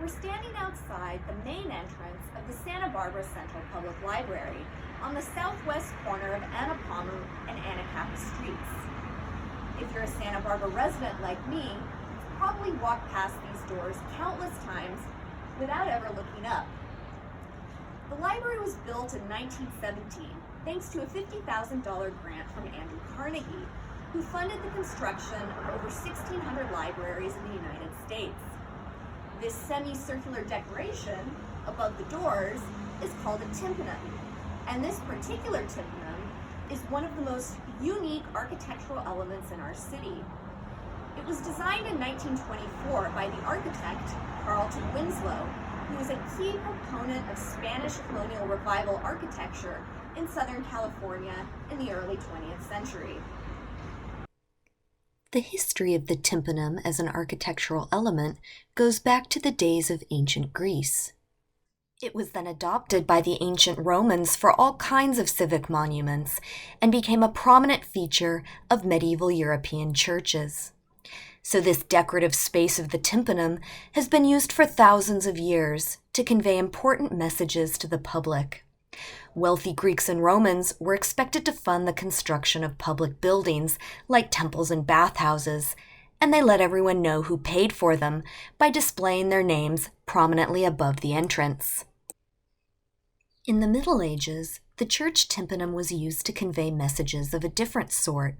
We're standing outside the main entrance of the Santa Barbara Central Public Library on the southwest corner of Tympanum and Anacapa Streets. If you're a Santa Barbara resident like me, you've probably walked past these doors countless times without ever looking up. The library was built in 1917 thanks to a $50,000 grant from Andrew Carnegie, who funded the construction of over 1,600 libraries in the United States. This semicircular decoration above the doors is called a tympanum, and this particular tympanum is one of the most unique architectural elements in our city. It was designed in 1924 by the architect Carlton Winslow, who was a key proponent of Spanish colonial revival architecture in Southern California in the early 20th century. The history of the tympanum as an architectural element goes back to the days of ancient Greece. It was then adopted by the ancient Romans for all kinds of civic monuments and became a prominent feature of medieval European churches. So this decorative space of the tympanum has been used for thousands of years to convey important messages to the public. Wealthy Greeks and Romans were expected to fund the construction of public buildings like temples and bathhouses, and they let everyone know who paid for them by displaying their names prominently above the entrance. In the Middle Ages, the church tympanum was used to convey messages of a different sort.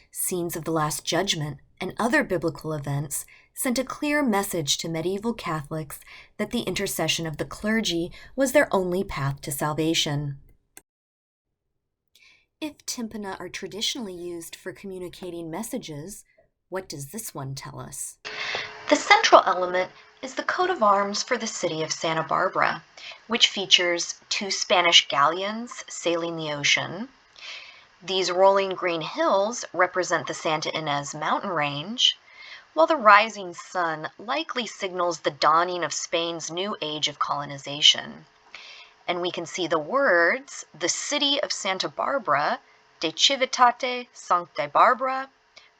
Scenes of the Last Judgment and other biblical events sent a clear message to medieval Catholics that the intercession of the clergy was their only path to salvation. If tympana are traditionally used for communicating messages, what does this one tell us? The central element is the coat of arms for the city of Santa Barbara, which features 2 Spanish galleons sailing the ocean. These rolling green hills represent the Santa Ynez mountain range, while the rising sun likely signals the dawning of Spain's new age of colonization. And we can see the words, the city of Santa Barbara, de Civitate Sancta Barbara,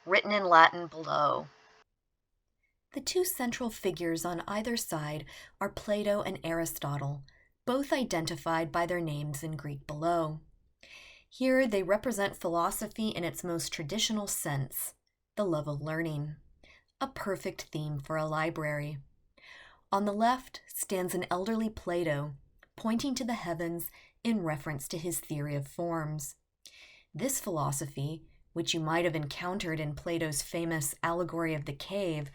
written in Latin below. The 2 central figures on either side are Plato and Aristotle, both identified by their names in Greek below. Here they represent philosophy in its most traditional sense, the love of learning, a perfect theme for a library. On the left stands an elderly Plato, pointing to the heavens in reference to his theory of forms. This philosophy, which you might have encountered in Plato's famous allegory of the cave,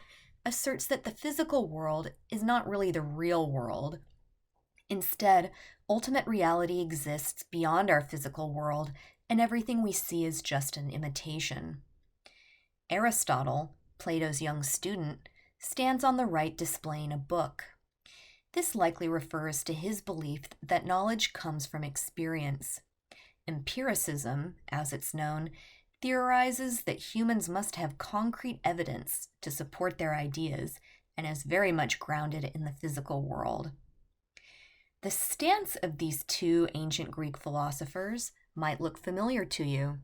asserts that the physical world is not really the real world. Instead, ultimate reality exists beyond our physical world, and everything we see is just an imitation. Aristotle, Plato's young student, stands on the right displaying a book. This likely refers to his belief that knowledge comes from experience. Empiricism, as it's known, theorizes that humans must have concrete evidence to support their ideas and is very much grounded in the physical world. The stance of these 2 ancient Greek philosophers might look familiar to you.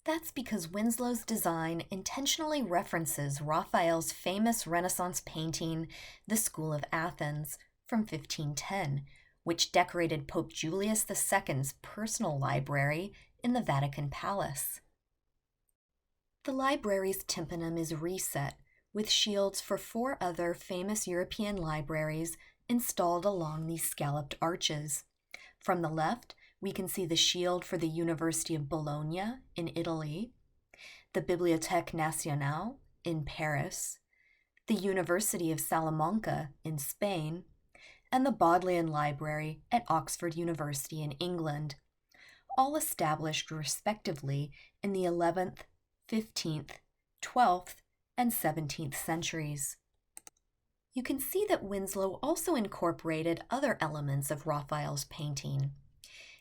That's because Winslow's design intentionally references Raphael's famous Renaissance painting, The School of Athens, from 1510, which decorated Pope Julius II's personal library in the Vatican Palace. The library's tympanum is reset, with shields for 4 other famous European libraries installed along these scalloped arches. From the left, we can see the shield for the University of Bologna in Italy, the Bibliothèque Nationale in Paris, the University of Salamanca in Spain, and the Bodleian Library at Oxford University in England, all established respectively in the 11th, 15th, 12th, and 17th centuries. You can see that Winslow also incorporated other elements of Raphael's painting.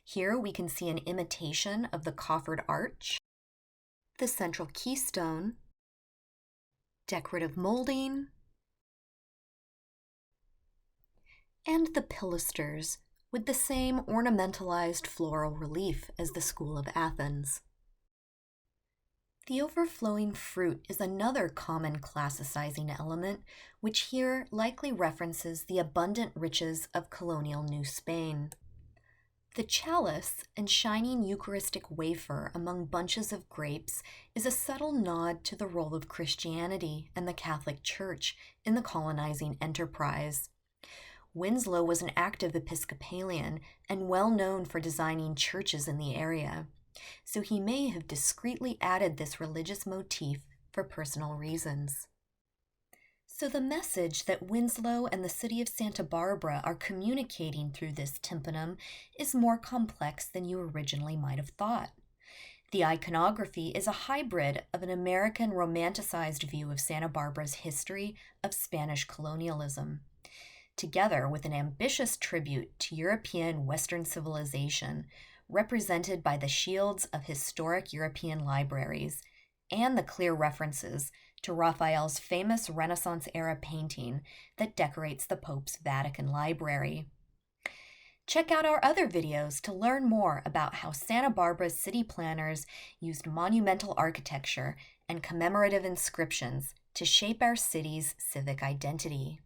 Here we can see an imitation of the coffered arch, the central keystone, decorative molding, and the pilasters with the same ornamentalized floral relief as the School of Athens. The overflowing fruit is another common classicizing element, which here likely references the abundant riches of colonial New Spain. The chalice and shining Eucharistic wafer among bunches of grapes is a subtle nod to the role of Christianity and the Catholic Church in the colonizing enterprise. Winslow was an active Episcopalian and well known for designing churches in the area, so he may have discreetly added this religious motif for personal reasons. So the message that Winslow and the city of Santa Barbara are communicating through this tympanum is more complex than you originally might have thought. The iconography is a hybrid of an American romanticized view of Santa Barbara's history of Spanish colonialism, together with an ambitious tribute to European Western civilization, represented by the shields of historic European libraries and the clear references to Raphael's famous Renaissance-era painting that decorates the Pope's Vatican Library. Check out our other videos to learn more about how Santa Barbara's city planners used monumental architecture and commemorative inscriptions to shape our city's civic identity.